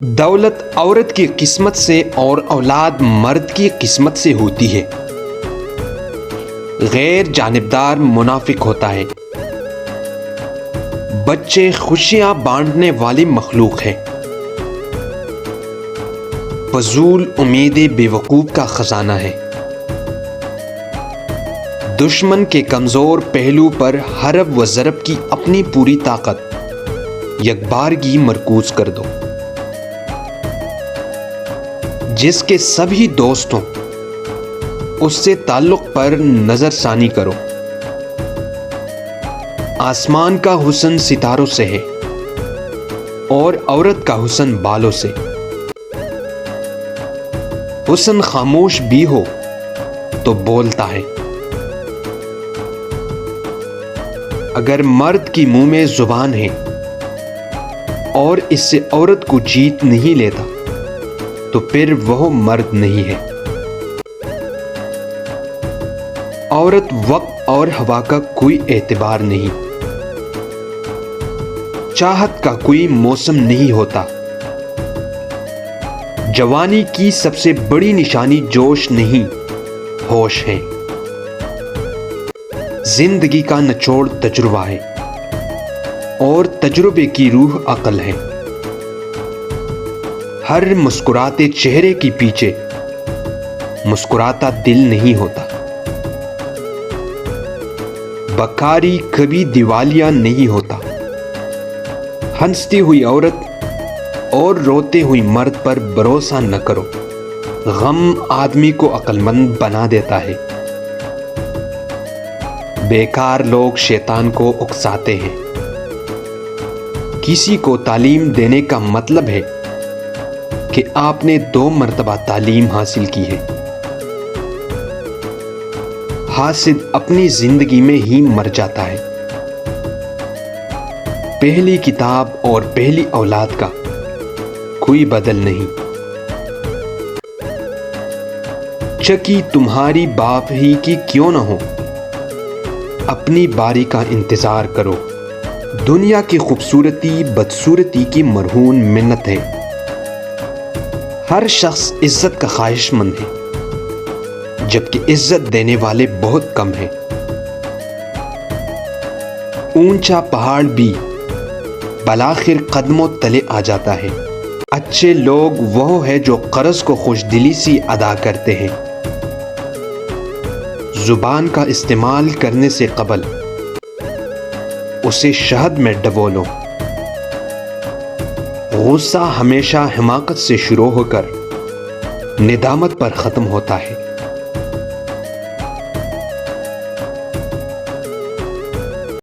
دولت عورت کی قسمت سے اور اولاد مرد کی قسمت سے ہوتی ہے۔ غیر جانبدار منافق ہوتا ہے۔ بچے خوشیاں بانٹنے والی مخلوق ہے۔ فضول امیدیں بے وقوف کا خزانہ ہے۔ دشمن کے کمزور پہلو پر حرب و ضرب کی اپنی پوری طاقت یکبارگی مرکوز کر دو۔ جس کے سبھی دوستوں اس سے تعلق پر نظر ثانی کرو۔ آسمان کا حسن ستاروں سے ہے اور عورت کا حسن بالوں سے۔ حسن خاموش بھی ہو تو بولتا ہے۔ اگر مرد کی منہ میں زبان ہے اور اس سے عورت کو جیت نہیں لیتا تو پھر وہ مرد نہیں ہے۔ عورت وقت اور ہوا کا کوئی اعتبار نہیں، چاہت کا کوئی موسم نہیں ہوتا۔ جوانی کی سب سے بڑی نشانی جوش نہیں، ہوش ہے۔ زندگی کا نچوڑ تجربہ ہے اور تجربے کی روح عقل ہے۔ ہر مسکراتے چہرے کے پیچھے مسکراتا دل نہیں ہوتا۔ بکاری کبھی دیوالیہ نہیں ہوتا۔ ہنستی ہوئی عورت اور روتے ہوئی مرد پر بھروسہ نہ کرو۔ غم آدمی کو عقل مند بنا دیتا ہے۔ بیکار لوگ شیطان کو اکساتے ہیں۔ کسی کو تعلیم دینے کا مطلب ہے کہ آپ نے 2 مرتبہ تعلیم حاصل کی ہے۔ حاسد اپنی زندگی میں ہی مر جاتا ہے۔ پہلی کتاب اور پہلی اولاد کا کوئی بدل نہیں۔ چکی تمہاری باپ ہی کی کیوں نہ ہو، اپنی باری کا انتظار کرو۔ دنیا کی خوبصورتی بدصورتی کی مرہون منت ہے۔ ہر شخص عزت کا خواہش مند ہے، جبکہ عزت دینے والے بہت کم ہیں۔ اونچا پہاڑ بھی بالآخر قدموں تلے آ جاتا ہے۔ اچھے لوگ وہ ہے جو قرض کو خوش دلی سے ادا کرتے ہیں۔ زبان کا استعمال کرنے سے قبل اسے شہد میں ڈبولو۔ غصہ ہمیشہ حماقت سے شروع ہو کر ندامت پر ختم ہوتا ہے۔